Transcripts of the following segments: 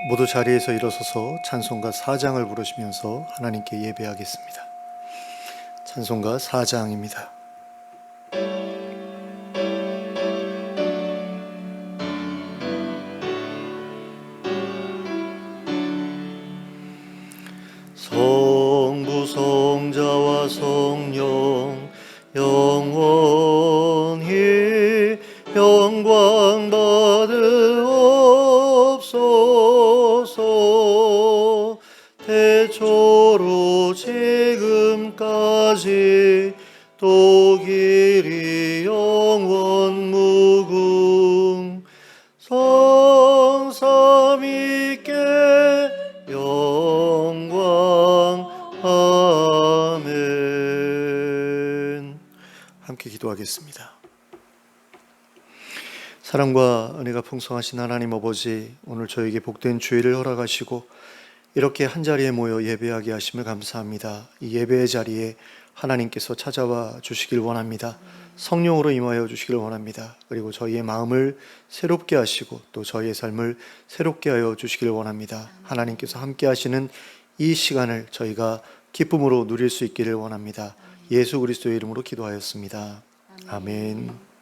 모두 자리에서 일어서서 찬송가 4장을 부르시면서 하나님께 예배하겠습니다. 찬송가 4장입니다. 성부 성자와 성령 영원히 영광 받으옵소서. 태초로 지금까지 또 길이 영원 무궁 성삼위께 영광. 아멘. 함께 기도하겠습니다. 사랑과 은혜가 풍성하신 하나님 아버지, 오늘 저에게 복된 주일을 허락하시고 이렇게 한자리에 모여 예배하게 하심을 감사합니다. 이 예배의 자리에 하나님께서 찾아와 주시길 원합니다. 성령으로 임하여 주시길 원합니다. 그리고 저희의 마음을 새롭게 하시고 또 저희의 삶을 새롭게 하여 주시길 원합니다. 하나님께서 함께 하시는 이 시간을 저희가 기쁨으로 누릴 수 있기를 원합니다. 예수 그리스도의 이름으로 기도하였습니다. 아멘.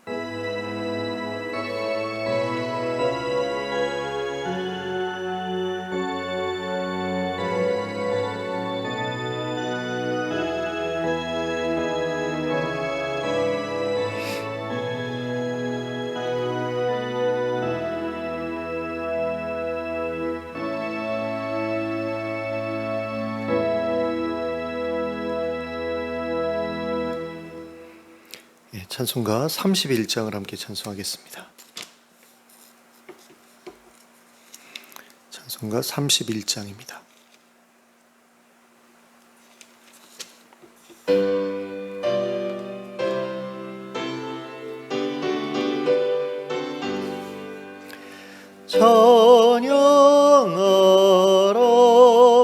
찬송가 31장을 함께 찬송하겠습니다. 찬송가 31장입니다. 찬양하라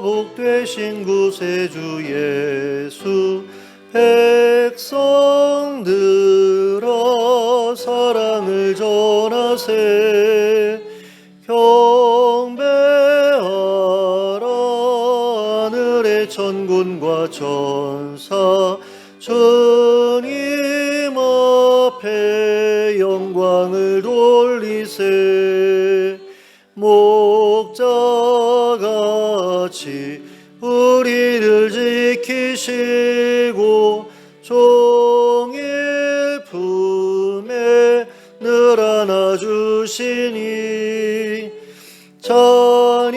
복되신 구세주 예수, 백성들아 사랑을 전하세. 경배하라 하늘의 천군과 천사, 주님 앞에 영광을 돌리세. 목자같이 우리를 지키시고 종일 품에 늘 안아주시니, 찬양하라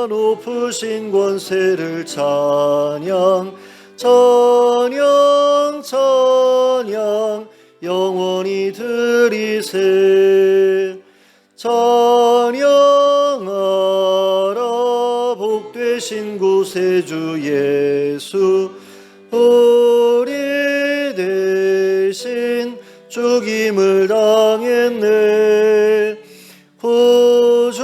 높으신 권세를 찬양. 찬양 찬양 영원히 드리세. 찬양하라 복되신 구세주 예수, 우리 대신 죽임을 당했네. 구주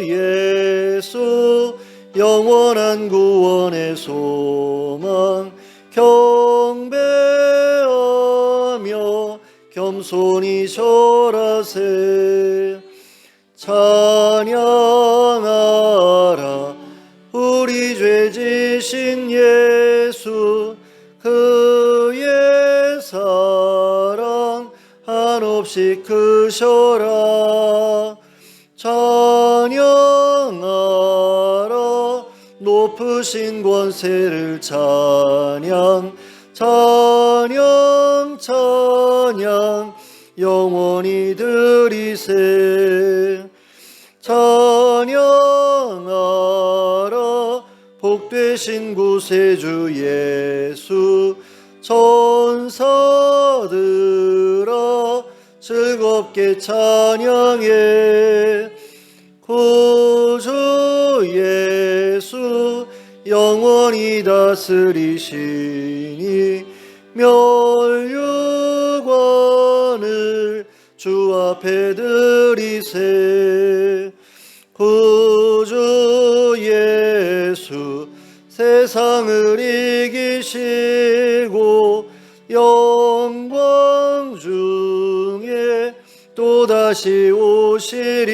예수 영원한 구원의 소망, 경배하며 겸손히 절하세. 찬양하라 우리 죄 지신 예수, 그의 사랑 한없이 크셔라. 찬양하라 높으신 권세를 찬양. 찬양 찬양 영원히 드리세. 찬양하라 복되신 구세주 예수, 천사들아 즐겁게 찬양해. 구주 예수 영원히 다스리시니, 멸류관을 주 앞에 드리세. 구주 예수 세상을 이기시고 영광 중에 또다시 다시 오시리.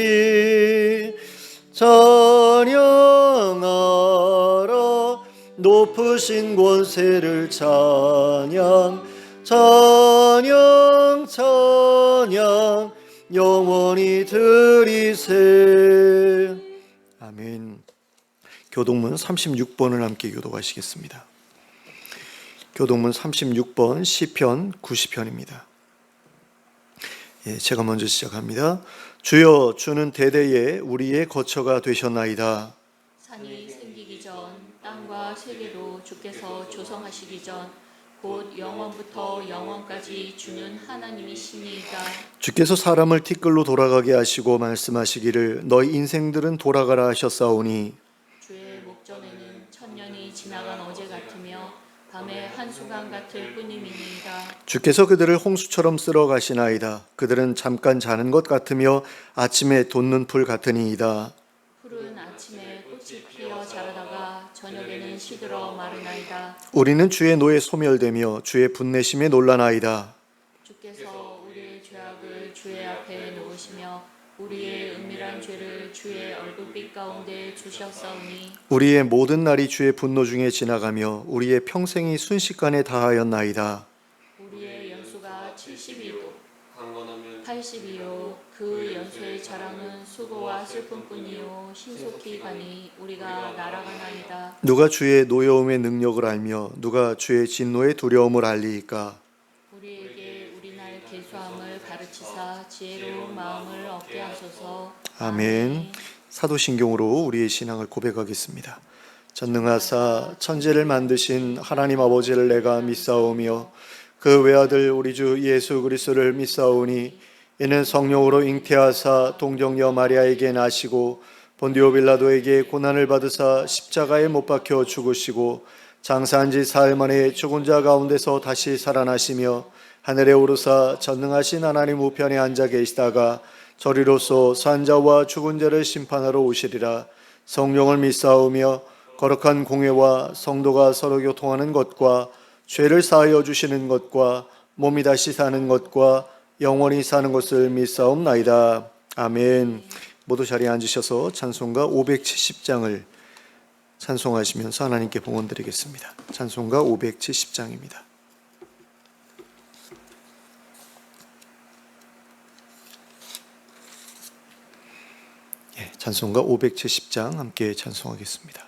찬양하라 높으신 권세를 찬양 찬양 찬양 영원히 드리세. 아멘. 교동문 36번을 함께 교독하시겠습니다. 교동문 36번 시편 90편입니다. 제가 먼저 시작합니다. 주여, 주는 대대에 우리의 거처가 되셨나이다. 산이 생기기 전 땅과 세계도 주께서 조성하시기 전 곧 영원부터 영원까지 주는 하나님이시니이다. 주께서 사람을 티끌로 돌아가게 하시고 말씀하시기를 너희 인생들은 돌아가라 하셨사오니 주의 목전에는 천년이 지나간 어제 같으며 밤의 한순간 같을 뿐임이니이다. 주께서 그들을 홍수처럼 쓸어 가시나이다. 그들은 잠깐 자는 것 같으며 아침에 돋는 풀 같으니이다. 푸른 아침에 꽃이 피어 자라다가 저녁에는 시들어 마르나이다. 우리는 주의 노에 소멸되며 주의 분내심에 놀라나이다. 주께서 우리의 죄악을 주의 앞에 놓으시며 우리의 은밀한 죄를 주의 얼굴빛 가운데 주셨사오니 우리의 모든 날이 주의 분노 중에 지나가며 우리의 평생이 순식간에 다하였나이다. 우리의 연수가 72도 82요 그 연수의 자랑은 수고와 슬픔뿐이요 신속히 가니 우리가 날아가나이다. 누가 주의 노여움의 능력을 알며 누가 주의 진노의 두려움을 알리이까. 우리에게 우리날 계수함을 가르치사 지혜로운 마음을 얻게 하소서. 아멘. 사도신경으로 우리의 신앙을 고백하겠습니다. 전능하사 천지를 만드신 하나님 아버지를 내가 믿사오며 그 외아들 우리 주 예수 그리스도를 믿사오니 이는 성령으로 잉태하사 동정녀 마리아에게 나시고 본디오 빌라도에게 고난을 받으사 십자가에 못 박혀 죽으시고 장사한 지 사흘 만에 죽은 자 가운데서 다시 살아나시며 하늘에 오르사 전능하신 하나님 우편에 앉아 계시다가 저리로서 산자와 죽은 자를 심판하러 오시리라. 성령을 믿사오며 거룩한 공회와 성도가 서로 교통하는 것과 죄를 사하여 주시는 것과 몸이 다시 사는 것과 영원히 사는 것을 믿사옵나이다. 아멘. 모두 자리에 앉으셔서 찬송가 570장을 찬송하시면서 하나님께 봉헌 드리겠습니다. 찬송가 570장입니다. 찬송가 570장 함께 찬송하겠습니다.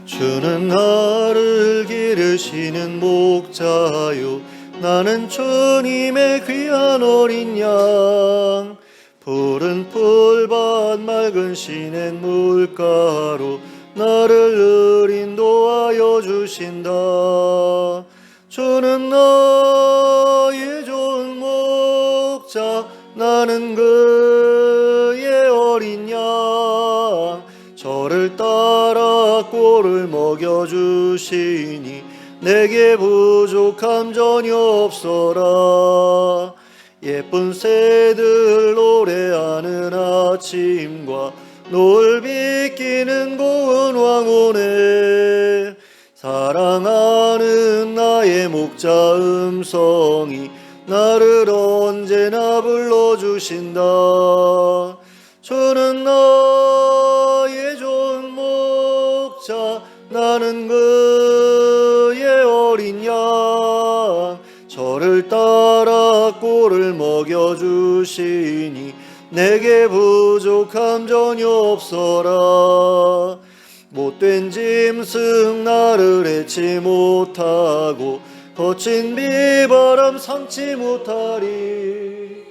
주는 나를 기르시는 목자요 나는 주님의 귀한 어린 양 푸른 풀밭 맑은 시냇 물가로 나를 늘 인도하여 주신다. 주는 나의 좋은 목자 나는 그의 어린 양 저를 따라 꼴을 먹여주시니 내게 부족함 전혀 없어라. 예쁜 새들 노래하는 아침과 노을 비끼는 고운 황혼에 사랑하는 나의 목자 음성이 나를 언제나 불러주신다. 주는 나의 좋은 목자 나는 그의 어린 양 저를 따라 꼴을 먹여주시니 내게 부족함 전혀 없어라. 못된 짐승 나를 해치 못하고 거친 비바람 삼지 못하리.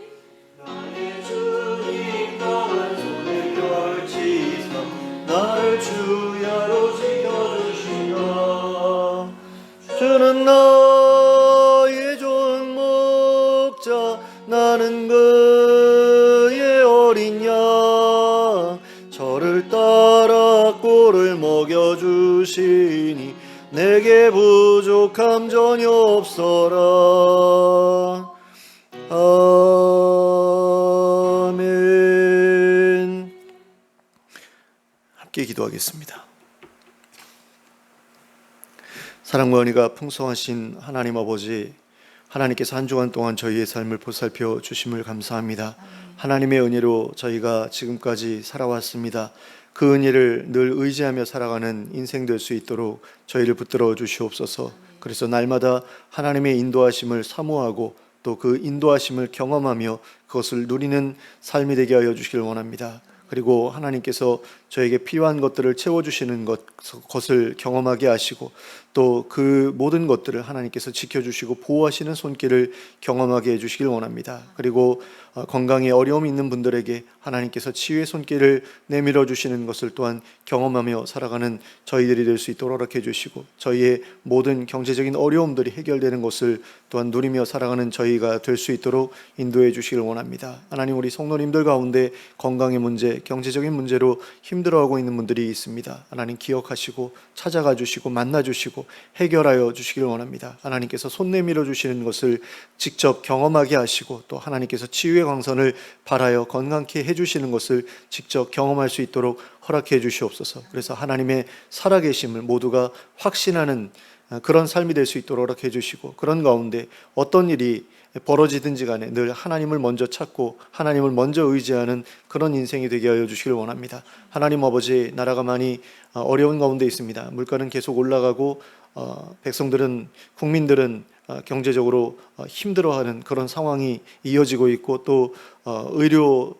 나의 주님 강한 손에 걸치사 나를 주야로 지켜주신다. 주는 나의 좋은 목자 나는 그의 어린 양 저를 따라 꼴을 먹여주시니 내게 부족함 전혀 없어라. 아멘. 함께 기도하겠습니다. 사랑과 은혜가 풍성하신 하나님 아버지, 하나님께서 한 주간 동안 저희의 삶을 보살펴 주심을 감사합니다. 하나님의 은혜로 저희가 지금까지 살아왔습니다. 그 은혜를 늘 의지하며 살아가는 인생 될 수 있도록 저희를 붙들어 주시옵소서. 그래서 날마다 하나님의 인도하심을 사모하고 또 그 인도하심을 경험하며 그것을 누리는 삶이 되게 하여 주시길 원합니다. 그리고 하나님께서 저에게 필요한 것들을 채워주시는 것을 경험하게 하시고 또 그 모든 것들을 하나님께서 지켜주시고 보호하시는 손길을 경험하게 해주시길 원합니다. 그리고 건강에 어려움이 있는 분들에게 하나님께서 치유의 손길을 내밀어 주시는 것을 또한 경험하며 살아가는 저희들이 될 수 있도록 허락해 주시고 저희의 모든 경제적인 어려움들이 해결되는 것을 또한 누리며 살아가는 저희가 될 수 있도록 인도해 주시길 원합니다. 하나님, 우리 성도님들 가운데 건강의 문제, 경제적인 문제로 힘들어하고 있는 분들이 있습니다. 하나님 기억하시고 찾아가 주시고 만나 주시고 해결하여 주시길 원합니다. 하나님께서 손 내밀어 주시는 것을 직접 경험하게 하시고 또 하나님께서 치유의 광선을 발하여 건강케 해주시는 것을 직접 경험할 수 있도록 허락해 주시옵소서. 그래서 하나님의 살아계심을 모두가 확신하는 그런 삶이 될 수 있도록 허락해 주시고 그런 가운데 어떤 일이 벌어지든지 간에 늘 하나님을 먼저 찾고 하나님을 먼저 의지하는 그런 인생이 되게 하여 주시길 원합니다. 하나님 아버지, 나라가 많이 어려운 가운데 있습니다. 물가는 계속 올라가고 백성들은, 국민들은 경제적으로 힘들어하는 그런 상황이 이어지고 있고 또 의료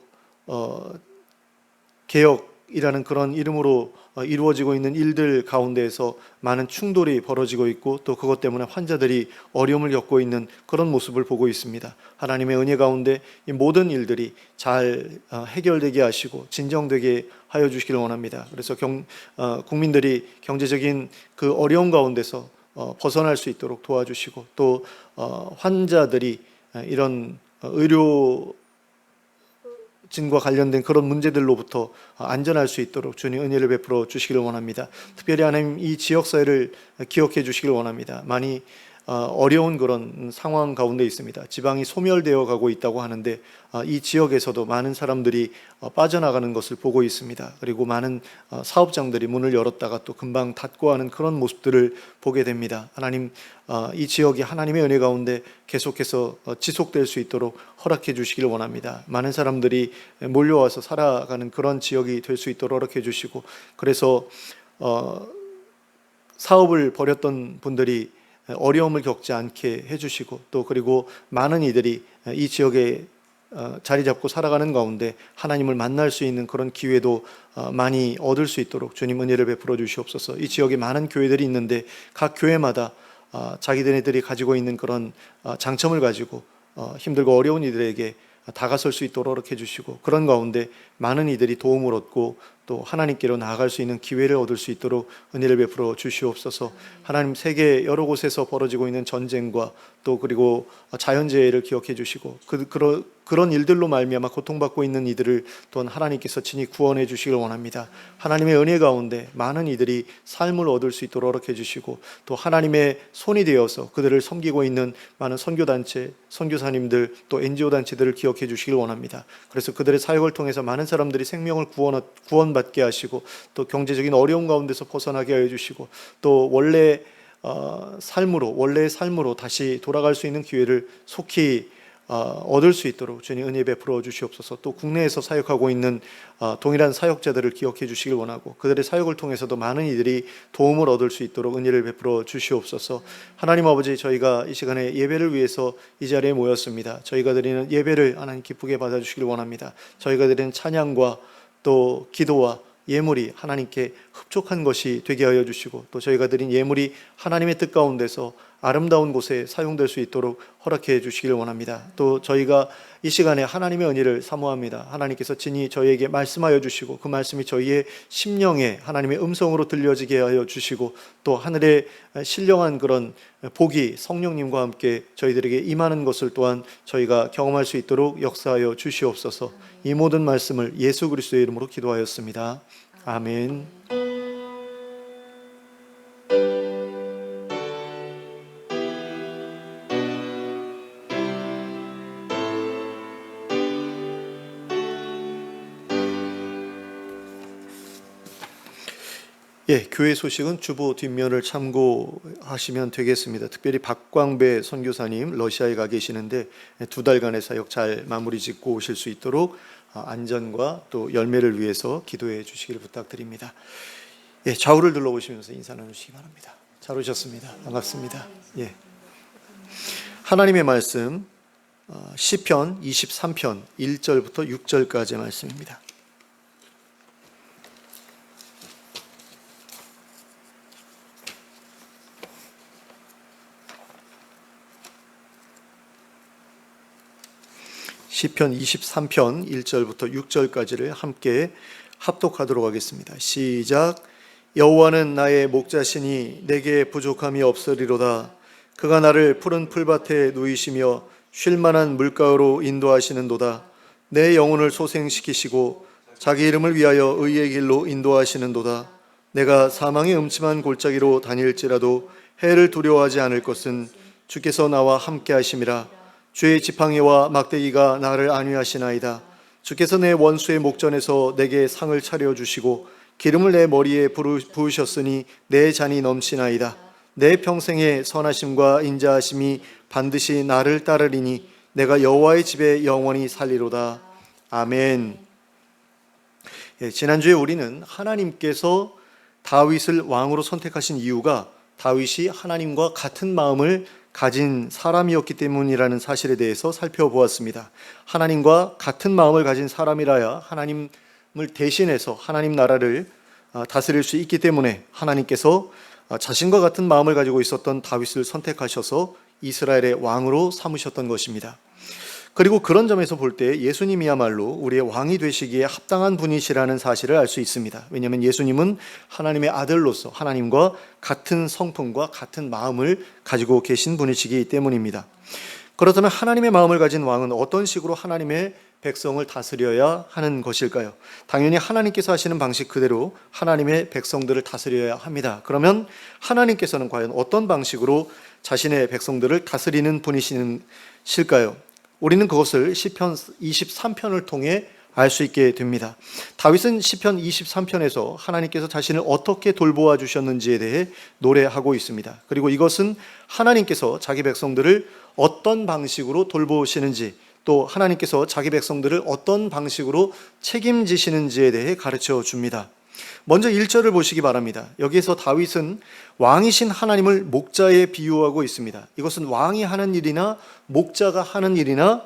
개혁이라는 그런 이름으로 이루어지고 있는 일들 가운데에서 많은 충돌이 벌어지고 있고 또 그것 때문에 환자들이 어려움을 겪고 있는 그런 모습을 보고 있습니다. 하나님의 은혜 가운데 이 모든 일들이 잘 해결되게 하시고 진정되게 하여 주시길 원합니다. 그래서 국민들이 경제적인 그 어려움 가운데서 벗어날 수 있도록 도와주시고 또 환자들이 이런 의료 진과 관련된 그런 문제들로부터 안전할 수 있도록 주님 은혜를 베풀어 주시기를 원합니다. 특별히 하나님, 이 지역사회를 기억해 주시기를 원합니다. 많이 어려운 그런 상황 가운데 있습니다. 지방이 소멸되어 가고 있다고 하는데 이 지역에서도 많은 사람들이 빠져나가는 것을 보고 있습니다. 그리고 많은 사업장들이 문을 열었다가 또 금방 닫고 하는 그런 모습들을 보게 됩니다. 하나님, 이 지역이 하나님의 은혜 가운데 계속해서 지속될 수 있도록 허락해 주시기를 원합니다. 많은 사람들이 몰려와서 살아가는 그런 지역이 될 수 있도록 허락해 주시고 그래서 사업을 벌였던 분들이 어려움을 겪지 않게 해주시고 또 그리고 많은 이들이 이 지역에 자리 잡고 살아가는 가운데 하나님을 만날 수 있는 그런 기회도 많이 얻을 수 있도록 주님 은혜를 베풀어 주시옵소서. 이 지역에 많은 교회들이 있는데 각 교회마다 자기들이 가지고 있는 그런 장점을 가지고 힘들고 어려운 이들에게 다가설 수 있도록 허락해 주시고 그런 가운데 많은 이들이 도움을 얻고 또 하나님께로 나아갈 수 있는 기회를 얻을 수 있도록 은혜를 베풀어 주시옵소서. 하나님, 세계 여러 곳에서 벌어지고 있는 전쟁과 또 그리고 자연재해를 기억해 주시고 그런 일들로 말미암아 고통받고 있는 이들을 또한 하나님께서 친히 구원해 주시길 원합니다. 하나님의 은혜 가운데 많은 이들이 삶을 얻을 수 있도록 허락해 주시고 또 하나님의 손이 되어서 그들을 섬기고 있는 많은 선교단체, 선교사님들 또 NGO 단체들을 기억해 주시길 원합니다. 그래서 그들의 사역을 통해서 많은 사람들이 생명을 구원받게 하시고 또 경제적인 어려움 가운데서 벗어나게 하여 주시고 또 원래의 삶으로 다시 돌아갈 수 있는 기회를 속히 얻을 수 있도록 주님 은혜 베풀어 주시옵소서. 또 국내에서 사역하고 있는 동일한 사역자들을 기억해 주시길 원하고 그들의 사역을 통해서도 많은 이들이 도움을 얻을 수 있도록 은혜를 베풀어 주시옵소서. 하나님 아버지, 저희가 이 시간에 예배를 위해서 이 자리에 모였습니다. 저희가 드리는 예배를 하나님 기쁘게 받아주시길 원합니다. 저희가 드리는 찬양과 또 기도와 예물이 하나님께 흡족한 것이 되게 하여 주시고 또 저희가 드린 예물이 하나님의 뜻 가운데서 아름다운 곳에 사용될 수 있도록 허락해 주시길 원합니다. 또 저희가 이 시간에 하나님의 은혜를 사모합니다. 하나님께서 친히 저희에게 말씀하여 주시고 그 말씀이 저희의 심령에 하나님의 음성으로 들려지게 하여 주시고 또 하늘의 신령한 그런 복이 성령님과 함께 저희들에게 임하는 것을 또한 저희가 경험할 수 있도록 역사하여 주시옵소서. 이 모든 말씀을 예수 그리스도의 이름으로 기도하였습니다. 아멘. 예, 교회 소식은 주보 뒷면을 참고하시면 되겠습니다. 특별히 박광배 선교사님 러시아에 가 계시는데 2달간의 사역 잘 마무리 짓고 오실 수 있도록 안전과 또 열매를 위해서 기도해 주시기를 부탁드립니다. 예, 좌우를 둘러보시면서 인사 나누시기 바랍니다. 잘 오셨습니다. 반갑습니다. 예, 하나님의 말씀 시편 23편 1절부터 6절까지의 말씀입니다. 시편 23편 1절부터 6절까지를 함께 합독하도록 하겠습니다. 시작. 여호와는 나의 목자시니 내게 부족함이 없으리로다. 그가 나를 푸른 풀밭에 누이시며 쉴만한 물가로 인도하시는도다. 내 영혼을 소생시키시고 자기 이름을 위하여 의의 길로 인도하시는도다. 내가 사망의 음침한 골짜기로 다닐지라도 해를 두려워하지 않을 것은 주께서 나와 함께 하심이라. 주의 지팡이와 막대기가 나를 안위하시나이다. 주께서 내 원수의 목전에서 내게 상을 차려주시고 기름을 내 머리에 부으셨으니 내 잔이 넘치나이다. 내 평생의 선하심과 인자하심이 반드시 나를 따르리니 내가 여호와의 집에 영원히 살리로다. 아멘. 예, 지난주에 우리는 하나님께서 다윗을 왕으로 선택하신 이유가 다윗이 하나님과 같은 마음을 가진 사람이었기 때문이라는 사실에 대해서 살펴보았습니다. 하나님과 같은 마음을 가진 사람이라야 하나님을 대신해서 하나님 나라를 다스릴 수 있기 때문에 하나님께서 자신과 같은 마음을 가지고 있었던 다윗을 선택하셔서 이스라엘의 왕으로 삼으셨던 것입니다. 그리고 그런 점에서 볼 때 예수님이야말로 우리의 왕이 되시기에 합당한 분이시라는 사실을 알 수 있습니다. 왜냐하면 예수님은 하나님의 아들로서 하나님과 같은 성품과 같은 마음을 가지고 계신 분이시기 때문입니다. 그렇다면 하나님의 마음을 가진 왕은 어떤 식으로 하나님의 백성을 다스려야 하는 것일까요? 당연히 하나님께서 하시는 방식 그대로 하나님의 백성들을 다스려야 합니다. 그러면 하나님께서는 과연 어떤 방식으로 자신의 백성들을 다스리는 분이실까요? 우리는 그것을 시편 23편을 통해 알 수 있게 됩니다. 다윗은 시편 23편에서 하나님께서 자신을 어떻게 돌보아 주셨는지에 대해 노래하고 있습니다. 그리고 이것은 하나님께서 자기 백성들을 어떤 방식으로 돌보시는지, 또 하나님께서 자기 백성들을 어떤 방식으로 책임지시는지에 대해 가르쳐 줍니다. 먼저 1절을 보시기 바랍니다. 여기에서 다윗은 왕이신 하나님을 목자에 비유하고 있습니다. 이것은 왕이 하는 일이나 목자가 하는 일이나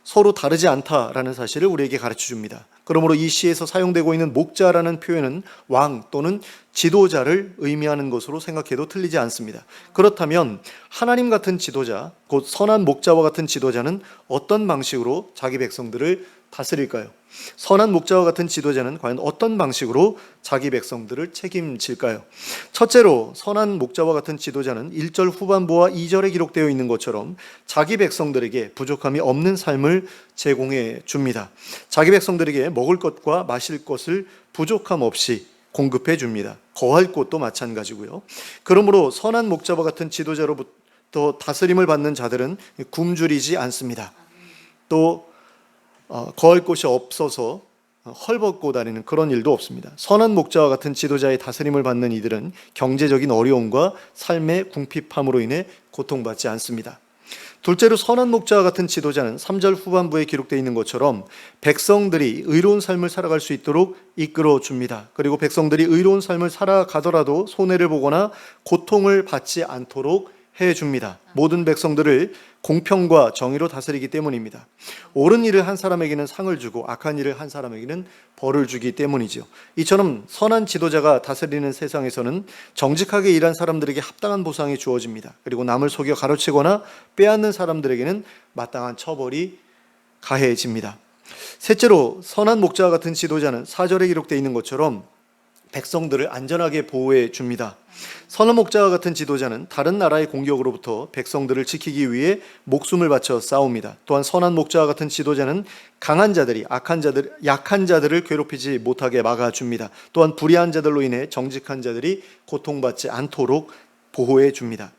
서로 다르지 않다라는 사실을 우리에게 가르쳐 줍니다. 그러므로 이 시에서 사용되고 있는 목자라는 표현은 왕 또는 지도자를 의미하는 것으로 생각해도 틀리지 않습니다. 그렇다면 하나님 같은 지도자, 곧 선한 목자와 같은 지도자는 어떤 방식으로 자기 백성들을 다스릴까요? 선한 목자와 같은 지도자는 과연 어떤 방식으로 자기 백성들을 책임질까요? 첫째로 선한 목자와 같은 지도자는 1절 후반부와 2절에 기록되어 있는 것처럼 자기 백성들에게 부족함이 없는 삶을 제공해 줍니다. 자기 백성들에게 먹을 것과 마실 것을 부족함 없이 공급해 줍니다. 거할 곳도 마찬가지고요. 그러므로 선한 목자와 같은 지도자로부터 다스림을 받는 자들은 굶주리지 않습니다. 또 거할 곳이 없어서 헐벗고 다니는 그런 일도 없습니다. 선한 목자와 같은 지도자의 다스림을 받는 이들은 경제적인 어려움과 삶의 궁핍함으로 인해 고통받지 않습니다. 둘째로 선한 목자와 같은 지도자는 3절 후반부에 기록되어 있는 것처럼 백성들이 의로운 삶을 살아갈 수 있도록 이끌어 줍니다. 그리고 백성들이 의로운 삶을 살아가더라도 손해를 보거나 고통을 받지 않도록 해줍니다. 모든 백성들을 공평과 정의로 다스리기 때문입니다. 옳은 일을 한 사람에게는 상을 주고 악한 일을 한 사람에게는 벌을 주기 때문이죠. 이처럼 선한 지도자가 다스리는 세상에서는 정직하게 일한 사람들에게 합당한 보상이 주어집니다. 그리고 남을 속여 가로채거나 빼앗는 사람들에게는 마땅한 처벌이 가해집니다. 셋째로 선한 목자와 같은 지도자는 4절에 기록되어 있는 것처럼 백성들을 안전하게 보호해 줍니다. 선한 목자와 같은 지도자는 다른 나라의 공격으로부터 백성들을 지키기 위해 목숨을 바쳐 싸웁니다. 또한 선한 목자와 같은 지도자는 강한 자들이 약한 자들을 괴롭히지 못하게 막아줍니다. 또한 불의한 자들로 인해 정직한 자들이 고통받지 않도록 보호해 줍니다.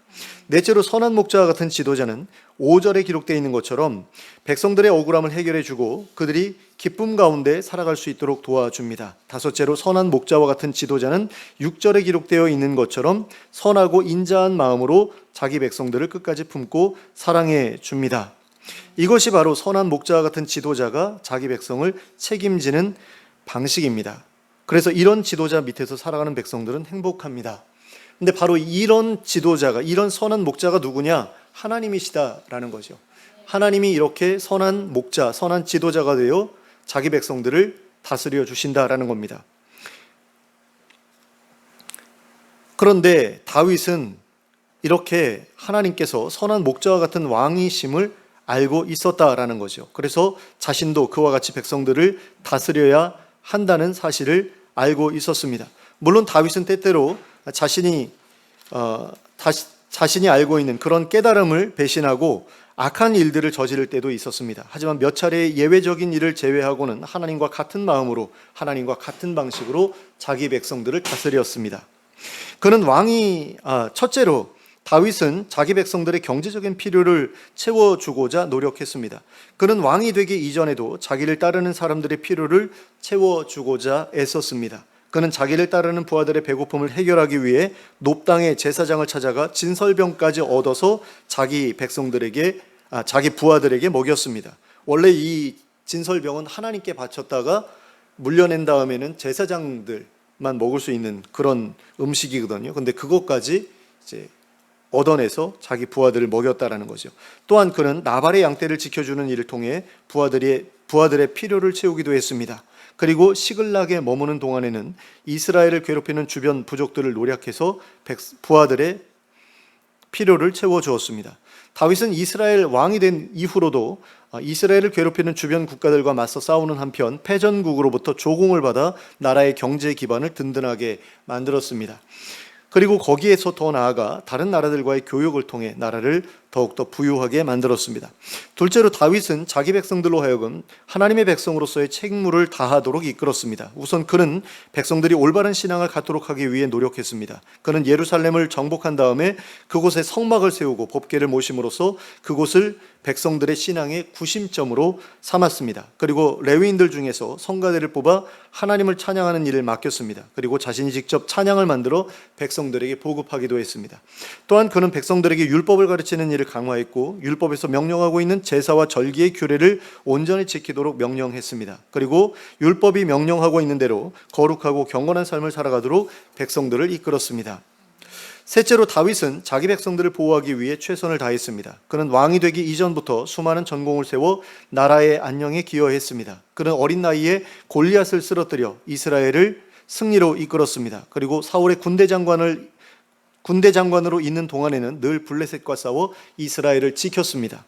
넷째로 선한 목자와 같은 지도자는 5절에 기록되어 있는 것처럼 백성들의 억울함을 해결해 주고 그들이 기쁨 가운데 살아갈 수 있도록 도와줍니다. 다섯째로 선한 목자와 같은 지도자는 6절에 기록되어 있는 것처럼 선하고 인자한 마음으로 자기 백성들을 끝까지 품고 사랑해 줍니다. 이것이 바로 선한 목자와 같은 지도자가 자기 백성을 책임지는 방식입니다. 그래서 이런 지도자 밑에서 살아가는 백성들은 행복합니다. 근데 바로 이런 지도자가, 이런 선한 목자가 누구냐? 하나님이시다라는 거죠. 하나님이 이렇게 선한 목자, 선한 지도자가 되어 자기 백성들을 다스려 주신다라는 겁니다. 그런데 다윗은 이렇게 하나님께서 선한 목자와 같은 왕이심을 알고 있었다라는 거죠. 그래서 자신도 그와 같이 백성들을 다스려야 한다는 사실을 알고 있었습니다. 물론 다윗은 때때로 자신이 알고 있는 그런 깨달음을 배신하고 악한 일들을 저지를 때도 있었습니다. 하지만 몇 차례의 예외적인 일을 제외하고는 하나님과 같은 마음으로, 하나님과 같은 방식으로 자기 백성들을 다스렸습니다. 그는 첫째로 다윗은 자기 백성들의 경제적인 필요를 채워주고자 노력했습니다. 그는 왕이 되기 이전에도 자기를 따르는 사람들의 필요를 채워주고자 애썼습니다. 그는 자기를 따르는 부하들의 배고픔을 해결하기 위해 높당의 제사장을 찾아가 진설병까지 얻어서 자기 부하들에게 먹였습니다. 원래 이 진설병은 하나님께 바쳤다가 물려낸 다음에는 제사장들만 먹을 수 있는 그런 음식이거든요. 근데 그것까지 이제 얻어내서 자기 부하들을 먹였다라는 거죠. 또한 그는 나발의 양떼를 지켜주는 일을 통해 부하들의 필요를 채우기도 했습니다. 그리고 시글락에 머무는 동안에는 이스라엘을 괴롭히는 주변 부족들을 노력해서 부하들의 필요를 채워주었습니다. 다윗은 이스라엘 왕이 된 이후로도 이스라엘을 괴롭히는 주변 국가들과 맞서 싸우는 한편 패전국으로부터 조공을 받아 나라의 경제 기반을 든든하게 만들었습니다. 그리고 거기에서 더 나아가 다른 나라들과의 교역을 통해 나라를 더욱더 부유하게 만들었습니다. 둘째로 다윗은 자기 백성들로 하여금 하나님의 백성으로서의 책무를 다하도록 이끌었습니다. 우선 그는 백성들이 올바른 신앙을 갖도록 하기 위해 노력했습니다. 그는 예루살렘을 정복한 다음에 그곳에 성막을 세우고 법궤를 모심으로써 그곳을 백성들의 신앙의 구심점으로 삼았습니다. 그리고 레위인들 중에서 성가대를 뽑아 하나님을 찬양하는 일을 맡겼습니다. 그리고 자신이 직접 찬양을 만들어 백성들에게 보급하기도 했습니다. 또한 그는 백성들에게 율법을 가르치는 일을 강화했고 율법에서 명령하고 있는 제사와 절기의 규례를 온전히 지키도록 명령했습니다. 그리고 율법이 명령하고 있는 대로 거룩하고 경건한 삶을 살아가도록 백성들을 이끌었습니다. 셋째로 다윗은 자기 백성들을 보호하기 위해 최선을 다했습니다. 그는 왕이 되기 이전부터 수많은 전공을 세워 나라의 안녕에 기여했습니다. 그는 어린 나이에 골리앗을 쓰러뜨려 이스라엘을 승리로 이끌었습니다. 그리고 사울의 군대 장관으로 있는 동안에는 늘 블레셋과 싸워 이스라엘을 지켰습니다.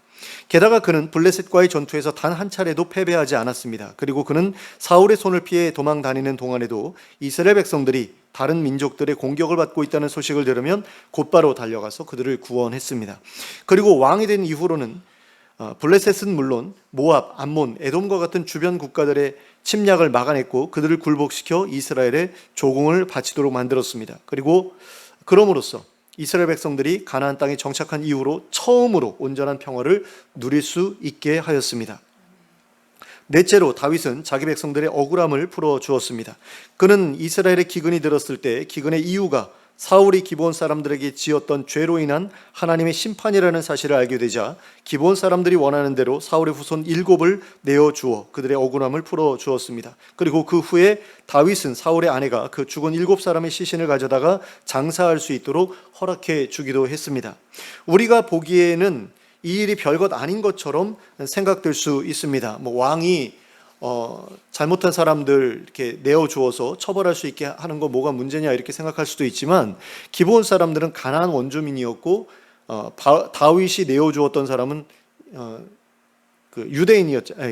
게다가 그는 블레셋과의 전투에서 단 한 차례도 패배하지 않았습니다. 그리고 그는 사울의 손을 피해 도망 다니는 동안에도 이스라엘 백성들이 다른 민족들의 공격을 받고 있다는 소식을 들으면 곧바로 달려가서 그들을 구원했습니다. 그리고 왕이 된 이후로는 블레셋은 물론 모압, 암몬, 에돔과 같은 주변 국가들의 침략을 막아냈고 그들을 굴복시켜 이스라엘의 조공을 바치도록 만들었습니다. 그리고 그럼으로써 이스라엘 백성들이 가나안 땅에 정착한 이후로 처음으로 온전한 평화를 누릴 수 있게 하였습니다. 넷째로 다윗은 자기 백성들의 억울함을 풀어주었습니다. 그는 이스라엘의 기근이 들었을 때 기근의 이유가 사울이 기브온 사람들에게 지었던 죄로 인한 하나님의 심판이라는 사실을 알게 되자 기브온 사람들이 원하는 대로 사울의 후손 7을 내어주어 그들의 억울함을 풀어주었습니다. 그리고 그 후에 다윗은 사울의 아내가 그 죽은 7사람의 시신을 가져다가 장사할 수 있도록 허락해 주기도 했습니다. 우리가 보기에는 이 일이 별것 아닌 것처럼 생각될 수 있습니다. 왕이 잘못한 사람들 이렇게 내어주어서 처벌할 수 있게 하는 거 뭐가 문제냐 이렇게 생각할 수도 있지만 기브온 사람들은 가나안 원주민이었고 다윗이 내어주었던 사람은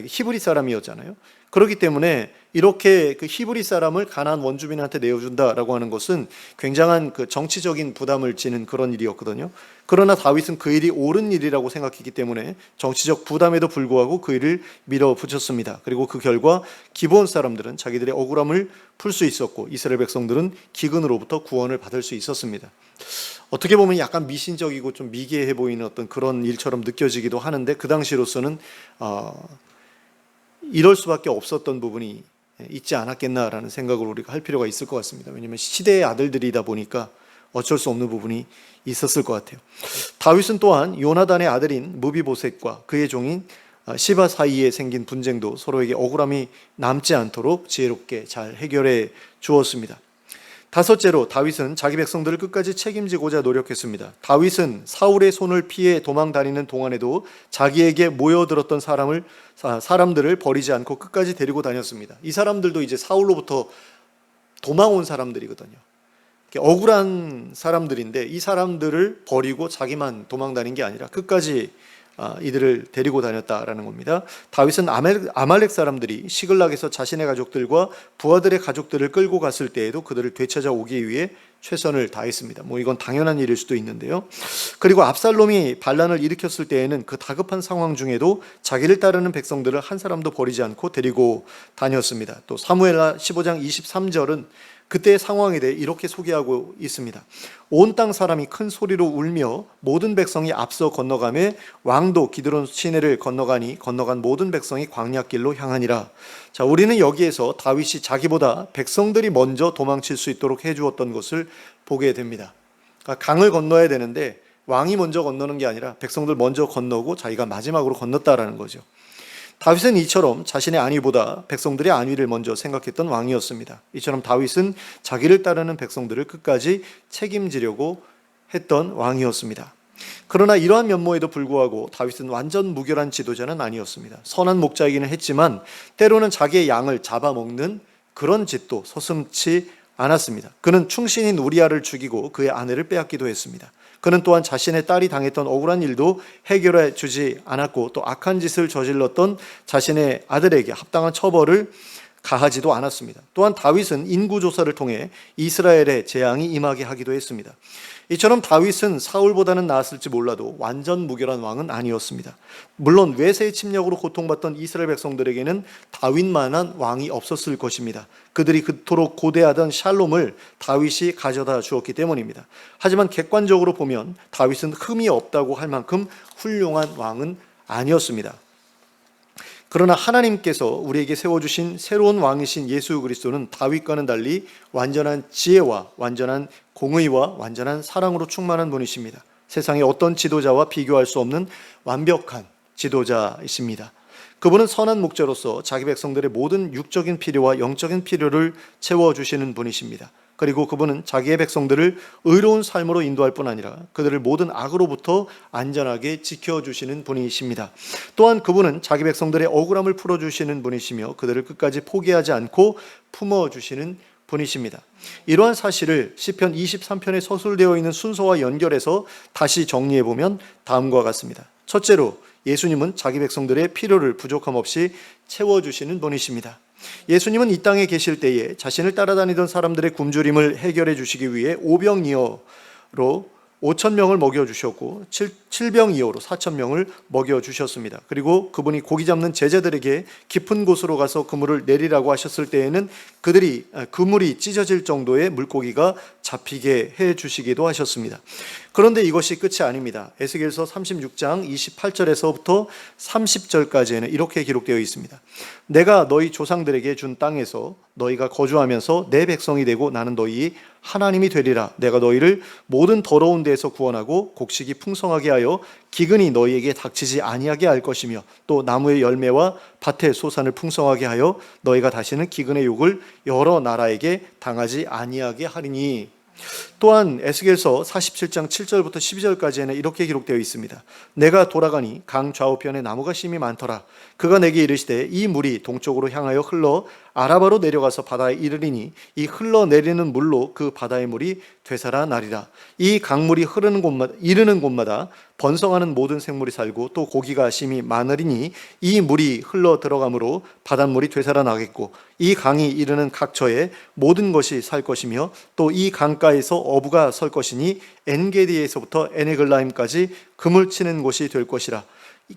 히브리 사람이었잖아요. 그렇기 때문에 이렇게 그 히브리 사람을 가나안 원주민한테 내어준다라고 하는 것은 굉장한 그 정치적인 부담을 지는 그런 일이었거든요. 그러나 다윗은 그 일이 옳은 일이라고 생각했기 때문에 정치적 부담에도 불구하고 그 일을 밀어붙였습니다. 그리고 그 결과 기브온 사람들은 자기들의 억울함을 풀 수 있었고 이스라엘 백성들은 기근으로부터 구원을 받을 수 있었습니다. 어떻게 보면 약간 미신적이고 좀 미개해 보이는 어떤 그런 일처럼 느껴지기도 하는데 그 당시로서는 이럴 수밖에 없었던 부분이 있지 않았겠나라는 생각을 우리가 할 필요가 있을 것 같습니다. 왜냐하면 시대의 아들들이다 보니까 어쩔 수 없는 부분이 있었을 것 같아요. 다윗은 또한 요나단의 아들인 무비보셋과 그의 종인 시바 사이에 생긴 분쟁도 서로에게 억울함이 남지 않도록 지혜롭게 잘 해결해 주었습니다. 다섯째로 다윗은 자기 백성들을 끝까지 책임지고자 노력했습니다. 다윗은 사울의 손을 피해 도망 다니는 동안에도 자기에게 모여들었던 사람들을 버리지 않고 끝까지 데리고 다녔습니다. 이 사람들도 이제 사울로부터 도망온 사람들이거든요. 억울한 사람들인데 이 사람들을 버리고 자기만 도망 다닌 게 아니라 끝까지 이들을 데리고 다녔다라는 겁니다. 다윗은 아말렉 사람들이 시글락에서 자신의 가족들과 부하들의 가족들을 끌고 갔을 때에도 그들을 되찾아 오기 위해 최선을 다했습니다. 이건 당연한 일일 수도 있는데요. 그리고 압살롬이 반란을 일으켰을 때에는 그 다급한 상황 중에도 자기를 따르는 백성들을 한 사람도 버리지 않고 데리고 다녔습니다. 또 사무엘하 15장 23절은 그때의 상황에 대해 이렇게 소개하고 있습니다. 온 땅 사람이 큰 소리로 울며 모든 백성이 앞서 건너가매 왕도 기드론 시내를 건너간 모든 백성이 광야길로 향하니라. 자, 우리는 여기에서 다윗이 자기보다 백성들이 먼저 도망칠 수 있도록 해주었던 것을 보게 됩니다. 그러니까 강을 건너야 되는데 왕이 먼저 건너는 게 아니라 백성들 먼저 건너고 자기가 마지막으로 건넜다라는 거죠. 다윗은 이처럼 자신의 안위보다 백성들의 안위를 먼저 생각했던 왕이었습니다. 이처럼 다윗은 자기를 따르는 백성들을 끝까지 책임지려고 했던 왕이었습니다. 그러나 이러한 면모에도 불구하고 다윗은 완전 무결한 지도자는 아니었습니다. 선한 목자이기는 했지만 때로는 자기의 양을 잡아먹는 그런 짓도 서슴지 않았습니다. 그는 충신인 우리아를 죽이고 그의 아내를 빼앗기도 했습니다. 그는 또한 자신의 딸이 당했던 억울한 일도 해결해 주지 않았고 또 악한 짓을 저질렀던 자신의 아들에게 합당한 처벌을 가하지도 않았습니다. 또한 다윗은 인구조사를 통해 이스라엘의 재앙이 임하게 하기도 했습니다. 이처럼 다윗은 사울보다는 나았을지 몰라도 완전 무결한 왕은 아니었습니다. 물론 외세의 침략으로 고통받던 이스라엘 백성들에게는 다윗만한 왕이 없었을 것입니다. 그들이 그토록 고대하던 샬롬을 다윗이 가져다 주었기 때문입니다. 하지만 객관적으로 보면 다윗은 흠이 없다고 할 만큼 훌륭한 왕은 아니었습니다. 그러나 하나님께서 우리에게 세워주신 새로운 왕이신 예수 그리스도는 다윗과는 달리 완전한 지혜와 완전한 공의와 완전한 사랑으로 충만한 분이십니다. 세상의 어떤 지도자와 비교할 수 없는 완벽한 지도자이십니다. 그분은 선한 목자로서 자기 백성들의 모든 육적인 필요와 영적인 필요를 채워주시는 분이십니다. 그리고 그분은 자기의 백성들을 의로운 삶으로 인도할 뿐 아니라 그들을 모든 악으로부터 안전하게 지켜주시는 분이십니다. 또한 그분은 자기 백성들의 억울함을 풀어주시는 분이시며 그들을 끝까지 포기하지 않고 품어주시는 분이십니다. 이러한 사실을 시편 23편에 서술되어 있는 순서와 연결해서 다시 정리해보면 다음과 같습니다. 첫째로 예수님은 자기 백성들의 필요를 부족함 없이 채워주시는 분이십니다. 예수님은 이 땅에 계실 때에 자신을 따라다니던 사람들의 굶주림을 해결해 주시기 위해 오병이어로 5,000명을 먹여주셨고 7병이어로 4,000명을 먹여주셨습니다. 그리고 그분이 고기 잡는 제자들에게 깊은 곳으로 가서 그물을 내리라고 하셨을 때에는 그물이 찢어질 정도의 물고기가 잡히게 해주시기도 하셨습니다. 그런데 이것이 끝이 아닙니다. 에스겔서 36장 28절에서부터 30절까지에는 이렇게 기록되어 있습니다. 내가 너희 조상들에게 준 땅에서 너희가 거주하면서 내 백성이 되고 나는 너희 하나님이 되리라. 내가 너희를 모든 더러운 데에서 구원하고 곡식이 풍성하게 하여 기근이 너희에게 닥치지 아니하게 할 것이며 또 나무의 열매와 밭의 소산을 풍성하게 하여 너희가 다시는 기근의 욕을 여러 나라에게 당하지 아니하게 하리니. 또한 에스겔서 47장 7절부터 12절까지에는 이렇게 기록되어 있습니다. 내가 돌아가니 강 좌우편에 나무가 심이 많더라. 그가 내게 이르시되 이 물이 동쪽으로 향하여 흘러 아라바로 내려가서 바다에 이르리니 이 흘러내리는 물로 그 바다의 물이 되살아나리라. 이 강물이 흐르는 곳마다 이르는 곳마다 번성하는 모든 생물이 살고 또 고기가 심히 많으리니 이 물이 흘러 들어가므로 바닷물이 되살아나겠고 이 강이 이르는 각처에 모든 것이 살 것이며 또 이 강가에서 어부가 설 것이니 엔게디에서부터 에네글라임까지 그물 치는 곳이 될 것이라.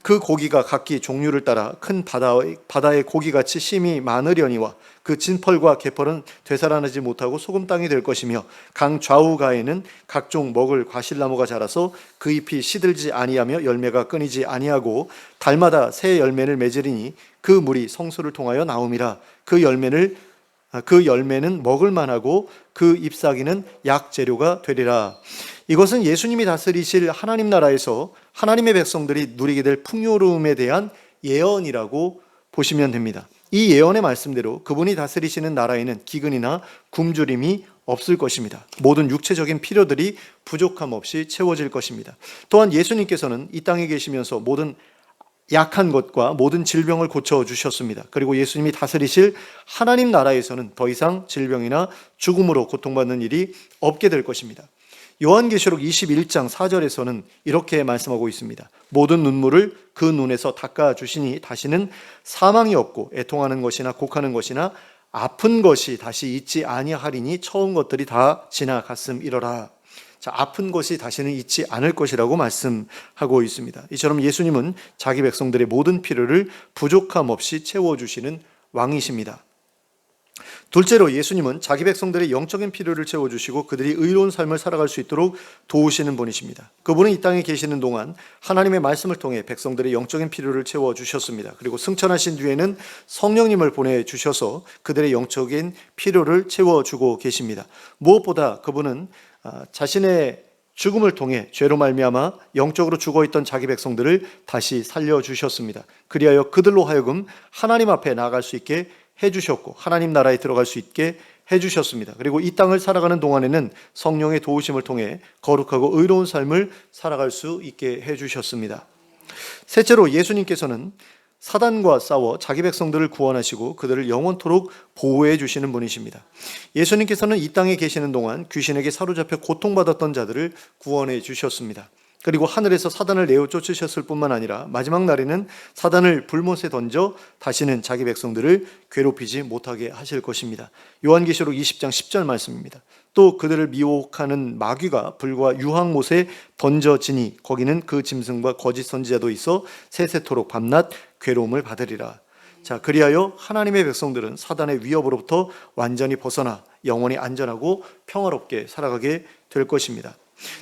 그 고기가 각기 종류를 따라 큰 바다의 고기같이 심히 많으려니와 그 진펄과 개펄은 되살아나지 못하고 소금 땅이 될 것이며 강 좌우가에는 각종 먹을 과실나무가 자라서 그 잎이 시들지 아니하며 열매가 끊이지 아니하고 달마다 새 열매를 맺으리니 그 물이 성소를 통하여 나옴이라. 그 열매는 먹을 만하고 그 잎사귀는 약재료가 되리라. 이것은 예수님이 다스리실 하나님 나라에서 하나님의 백성들이 누리게 될 풍요로움에 대한 예언이라고 보시면 됩니다. 이 예언의 말씀대로 그분이 다스리시는 나라에는 기근이나 굶주림이 없을 것입니다. 모든 육체적인 필요들이 부족함 없이 채워질 것입니다. 또한 예수님께서는 이 땅에 계시면서 모든 약한 것과 모든 질병을 고쳐주셨습니다. 그리고 예수님이 다스리실 하나님 나라에서는 더 이상 질병이나 죽음으로 고통받는 일이 없게 될 것입니다. 요한계시록 21장 4절에서는 이렇게 말씀하고 있습니다. 모든 눈물을 그 눈에서 닦아주시니 다시는 사망이 없고 애통하는 것이나 곡하는 것이나 아픈 것이 다시 있지 아니하리니 처음 것들이 다 지나갔음이러라. 자, 아픈 것이 다시는 있지 않을 것이라고 말씀하고 있습니다. 이처럼 예수님은 자기 백성들의 모든 필요를 부족함 없이 채워주시는 왕이십니다. 둘째로 예수님은 자기 백성들의 영적인 필요를 채워주시고 그들이 의로운 삶을 살아갈 수 있도록 도우시는 분이십니다. 그분은 이 땅에 계시는 동안 하나님의 말씀을 통해 백성들의 영적인 필요를 채워주셨습니다. 그리고 승천하신 뒤에는 성령님을 보내주셔서 그들의 영적인 필요를 채워주고 계십니다. 무엇보다 그분은 자신의 죽음을 통해 죄로 말미암아 영적으로 죽어있던 자기 백성들을 다시 살려주셨습니다. 그리하여 그들로 하여금 하나님 앞에 나아갈 수 있게 해주셨고 하나님 나라에 들어갈 수 있게 해주셨습니다. 그리고 이 땅을 살아가는 동안에는 성령의 도우심을 통해 거룩하고 의로운 삶을 살아갈 수 있게 해주셨습니다. 셋째로 예수님께서는 사단과 싸워 자기 백성들을 구원하시고 그들을 영원토록 보호해 주시는 분이십니다. 예수님께서는 이 땅에 계시는 동안 귀신에게 사로잡혀 고통받았던 자들을 구원해 주셨습니다. 그리고 하늘에서 사단을 내어 쫓으셨을 뿐만 아니라 마지막 날에는 사단을 불못에 던져 다시는 자기 백성들을 괴롭히지 못하게 하실 것입니다. 요한계시록 20장 10절 말씀입니다. 또 그들을 미혹하는 마귀가 불과 유황못에 던져지니 거기는 그 짐승과 거짓 선지자도 있어 세세토록 밤낮 괴로움을 받으리라. 자, 그리하여 하나님의 백성들은 사단의 위협으로부터 완전히 벗어나 영원히 안전하고 평화롭게 살아가게 될 것입니다.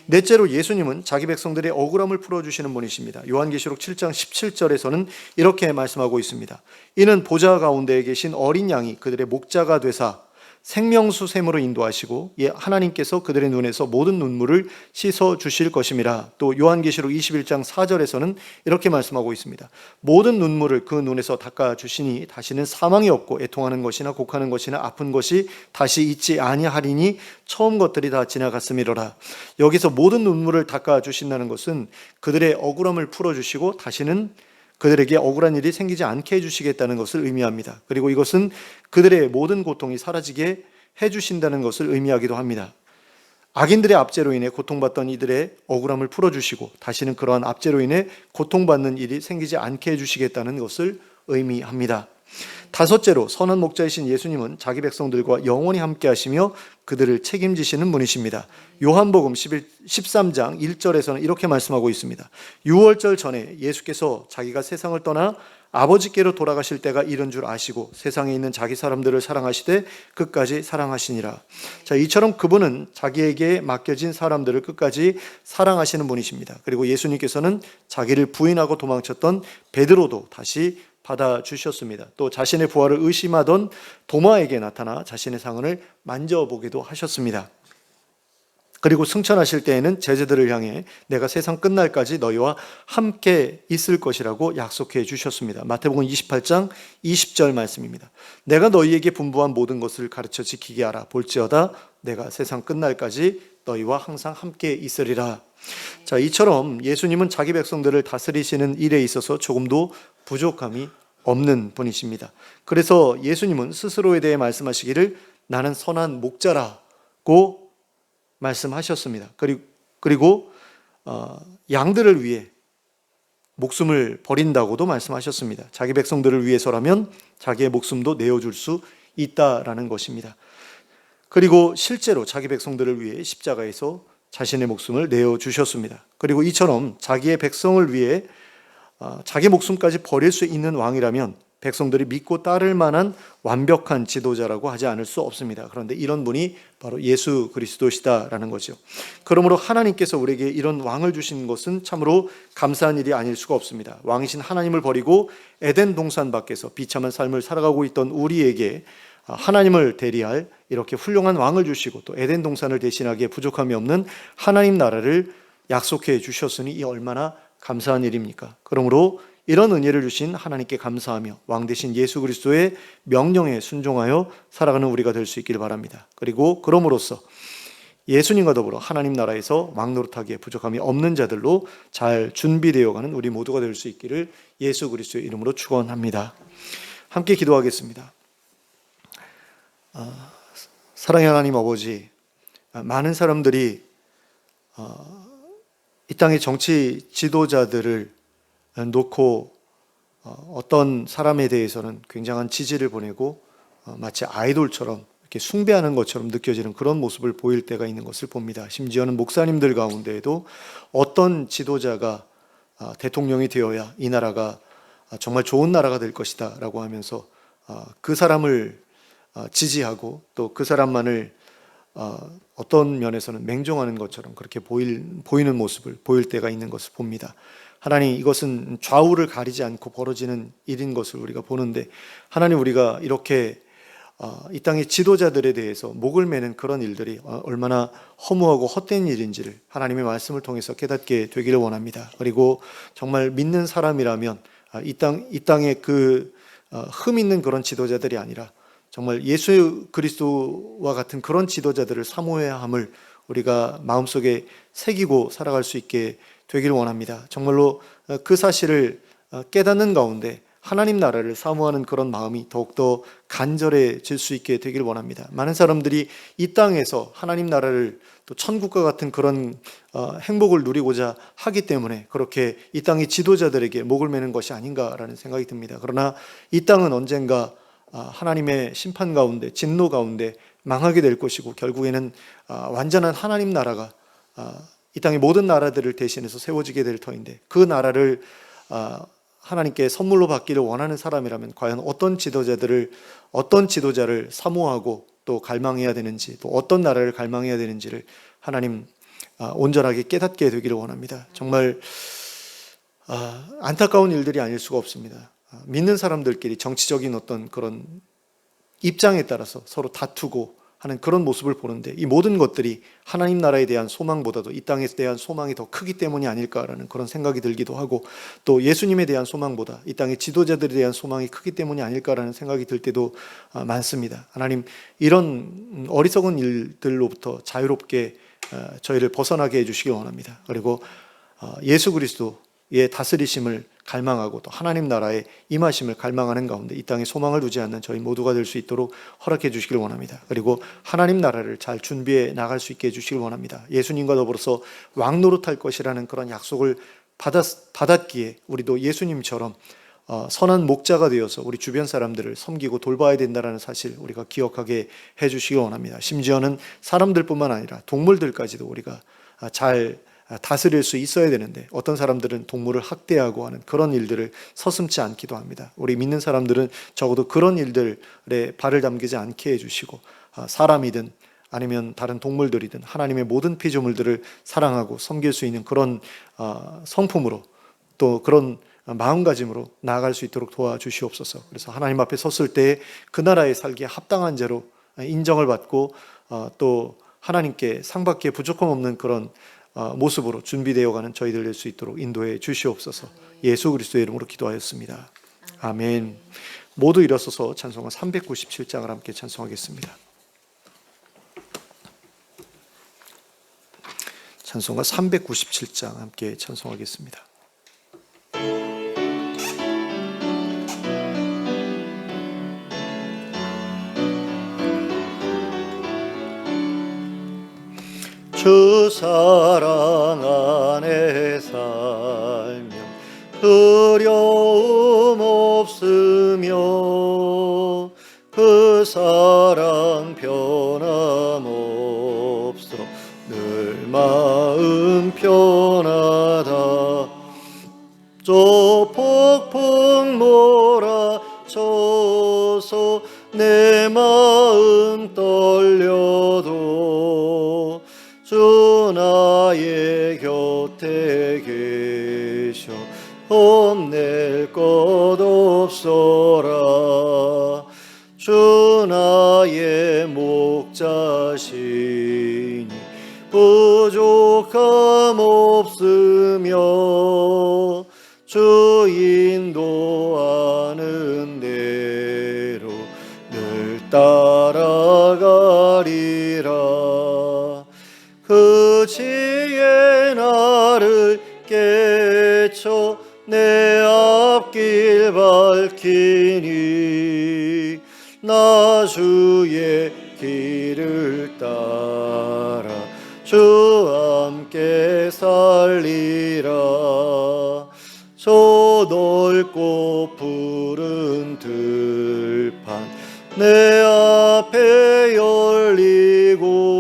넷째로 예수님은 자기 백성들의 억울함을 풀어주시는 분이십니다. 요한계시록 7장 17절에서는 이렇게 말씀하고 있습니다. 이는 보좌 가운데에 계신 어린 양이 그들의 목자가 되사 생명수 샘으로 인도하시고 하나님께서 그들의 눈에서 모든 눈물을 씻어 주실 것임이라. 또 요한계시록 21장 4절에서는 이렇게 말씀하고 있습니다. 모든 눈물을 그 눈에서 닦아 주시니 다시는 사망이 없고 애통하는 것이나 곡하는 것이나 아픈 것이 다시 있지 아니하리니 처음 것들이 다 지나갔음이로라. 여기서 모든 눈물을 닦아 주신다는 것은 그들의 억울함을 풀어 주시고 다시는 그들에게 억울한 일이 생기지 않게 해주시겠다는 것을 의미합니다. 그리고 이것은 그들의 모든 고통이 사라지게 해주신다는 것을 의미하기도 합니다. 악인들의 압제로 인해 고통받던 이들의 억울함을 풀어주시고 다시는 그러한 압제로 인해 고통받는 일이 생기지 않게 해주시겠다는 것을 의미합니다. 다섯째로 선한 목자이신 예수님은 자기 백성들과 영원히 함께 하시며 그들을 책임지시는 분이십니다. 요한복음 13장 1절에서는 이렇게 말씀하고 있습니다. 6월절 전에 예수께서 자기가 세상을 떠나 아버지께로 돌아가실 때가 이른 줄 아시고 세상에 있는 자기 사람들을 사랑하시되 끝까지 사랑하시니라. 자, 이처럼 그분은 자기에게 맡겨진 사람들을 끝까지 사랑하시는 분이십니다. 그리고 예수님께서는 자기를 부인하고 도망쳤던 베드로도 다시 받아주셨습니다. 또 자신의 부활을 의심하던 도마에게 나타나 자신의 상흔을 만져보기도 하셨습니다. 그리고 승천하실 때에는 제자들을 향해 내가 세상 끝날까지 너희와 함께 있을 것이라고 약속해 주셨습니다. 마태복음 28장 20절 말씀입니다. 내가 너희에게 분부한 모든 것을 가르쳐 지키게 하라. 볼지어다 내가 세상 끝날까지 너희와 항상 함께 있으리라. 자, 이처럼 예수님은 자기 백성들을 다스리시는 일에 있어서 조금도 부족함이 없는 분이십니다. 그래서 예수님은 스스로에 대해 말씀하시기를 나는 선한 목자라고 말씀하셨습니다. 그리고 양들을 위해 목숨을 버린다고도 말씀하셨습니다. 자기 백성들을 위해서라면 자기의 목숨도 내어줄 수 있다라는 것입니다. 그리고 실제로 자기 백성들을 위해 십자가에서 자신의 목숨을 내어주셨습니다. 그리고 이처럼 자기의 백성을 위해 자기 목숨까지 버릴 수 있는 왕이라면 백성들이 믿고 따를 만한 완벽한 지도자라고 하지 않을 수 없습니다. 그런데 이런 분이 바로 예수 그리스도시다라는 거죠. 그러므로 하나님께서 우리에게 이런 왕을 주신 것은 참으로 감사한 일이 아닐 수가 없습니다. 왕이신 하나님을 버리고 에덴 동산 밖에서 비참한 삶을 살아가고 있던 우리에게 하나님을 대리할 이렇게 훌륭한 왕을 주시고 또 에덴 동산을 대신하기에 부족함이 없는 하나님 나라를 약속해 주셨으니 이 얼마나 감사한 일입니까? 그러므로 이런 은혜를 주신 하나님께 감사하며 왕 대신 예수 그리스도의 명령에 순종하여 살아가는 우리가 될 수 있기를 바랍니다. 그리고 그럼으로써 예수님과 더불어 하나님 나라에서 왕 노릇하기에 부족함이 없는 자들로 잘 준비되어가는 우리 모두가 될 수 있기를 예수 그리스도의 이름으로 축원합니다. 함께 기도하겠습니다. 사랑의 하나님 아버지, 많은 사람들이 이 땅의 정치 지도자들을 놓고 어떤 사람에 대해서는 굉장한 지지를 보내고 마치 아이돌처럼 이렇게 숭배하는 것처럼 느껴지는 그런 모습을 보일 때가 있는 것을 봅니다. 심지어는 목사님들 가운데에도 어떤 지도자가 대통령이 되어야 이 나라가 정말 좋은 나라가 될 것이다 라고 하면서 그 사람을 지지하고 또 그 사람만을 어떤 면에서는 맹종하는 것처럼 그렇게 보이는 모습을 보일 때가 있는 것을 봅니다. 하나님, 이것은 좌우를 가리지 않고 벌어지는 일인 것을 우리가 보는데 하나님, 우리가 이렇게 이 땅의 지도자들에 대해서 목을 매는 그런 일들이 얼마나 허무하고 헛된 일인지를 하나님의 말씀을 통해서 깨닫게 되기를 원합니다. 그리고 정말 믿는 사람이라면 이 땅에 그 흠 있는 그런 지도자들이 아니라 정말 예수 그리스도와 같은 그런 지도자들을 사모해야 함을 우리가 마음속에 새기고 살아갈 수 있게 되기를 원합니다. 정말로 그 사실을 깨닫는 가운데 하나님 나라를 사모하는 그런 마음이 더욱더 간절해질 수 있게 되기를 원합니다. 많은 사람들이 이 땅에서 하나님 나라를 또 천국과 같은 그런 행복을 누리고자 하기 때문에 그렇게 이 땅의 지도자들에게 목을 매는 것이 아닌가라는 생각이 듭니다. 그러나 이 땅은 언젠가 하나님의 심판 가운데, 진노 가운데 망하게 될 것이고 결국에는 완전한 하나님 나라가 이 땅의 모든 나라들을 대신해서 세워지게 될 터인데 그 나라를 하나님께 선물로 받기를 원하는 사람이라면 과연 어떤 지도자를 사모하고 또 갈망해야 되는지, 또 어떤 나라를 갈망해야 되는지를 하나님 온전하게 깨닫게 되기를 원합니다. 정말 안타까운 일들이 아닐 수가 없습니다. 믿는 사람들끼리 정치적인 어떤 그런 입장에 따라서 서로 다투고 하는 그런 모습을 보는데 이 모든 것들이 하나님 나라에 대한 소망보다도 이 땅에 대한 소망이 더 크기 때문이 아닐까라는 그런 생각이 들기도 하고, 또 예수님에 대한 소망보다 이 땅의 지도자들에 대한 소망이 크기 때문이 아닐까라는 생각이 들 때도 많습니다. 하나님, 이런 어리석은 일들로부터 자유롭게 저희를 벗어나게 해주시기 원합니다. 그리고 예수 그리스도의 다스리심을 갈망하고 또 하나님 나라의 임하심을 갈망하는 가운데 이 땅에 소망을 두지 않는 저희 모두가 될 수 있도록 허락해 주시길 원합니다. 그리고 하나님 나라를 잘 준비해 나갈 수 있게 해주시길 원합니다. 예수님과 더불어서 왕 노릇할 것이라는 그런 약속을 받았기에 우리도 예수님처럼 선한 목자가 되어서 우리 주변 사람들을 섬기고 돌봐야 된다는 사실 우리가 기억하게 해주시길 원합니다. 심지어는 사람들뿐만 아니라 동물들까지도 우리가 잘 다스릴 수 있어야 되는데 어떤 사람들은 동물을 학대하고 하는 그런 일들을 서슴지 않기도 합니다. 우리 믿는 사람들은 적어도 그런 일들에 발을 담기지 않게 해주시고 사람이든 아니면 다른 동물들이든 하나님의 모든 피조물들을 사랑하고 섬길 수 있는 그런 성품으로 또 그런 마음가짐으로 나아갈 수 있도록 도와주시옵소서. 그래서 하나님 앞에 섰을 때 그 나라에 살기에 합당한 자로 인정을 받고 또 하나님께 상받기에 부족함 없는 그런 모습으로 준비되어가는 저희들 될 수 있도록 인도해 주시옵소서. 예수 그리스도의 이름으로 기도하였습니다. 아멘. 모두 일어서서 찬송가 397장을 함께 찬송하겠습니다. 찬송가 397장 함께 찬송하겠습니다. 사랑 안에 살며 두려움 없으며 그 사랑 변함없어 늘 마음 편하다. 저 폭풍 몰아쳐서 내 마음 떨려도 주 나의 곁에 계셔 험낼 것 없어라. 주 나의 목자시니 부족함 없으며 주 인도하는 대로 늘 따라가리라. 그 지혜 나를 깨쳐 내 앞길 밝히니 나 주의 길을 따라 주 함께 살리라. 저 넓고 푸른 들판 내 앞에 열리고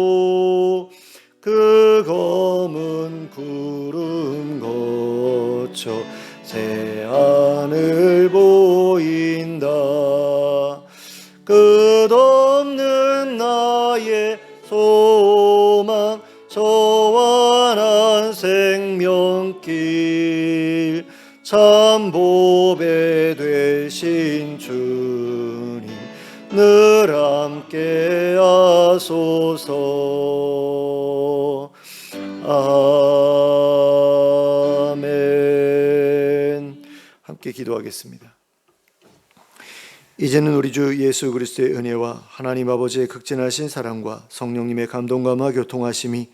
그 검은 구름 거쳐 새 하늘 보인다. 끝없는 나의 소망 소원한 생명길 참 보배 되신 주님 늘 함께 하소서. 아멘. 함께 기도하겠습니다. 이제는 우리 주 예수 그리스도의 은혜와 하나님 아버지의 극진하신 사랑과 성령님의 감동감화 교통하심이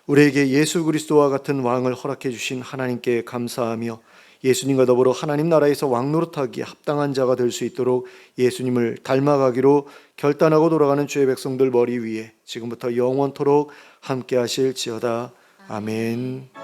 우리에게 예수 그리스도와 같은 왕을 허락해 주신 하나님께 감사하며 예수님과 더불어 하나님 나라에서 왕노릇하기에 합당한 자가 될 수 있도록 예수님을 닮아가기로 결단하고 돌아가는 주의 백성들 머리 위에 지금부터 영원토록 함께 하실지어다. 아멘.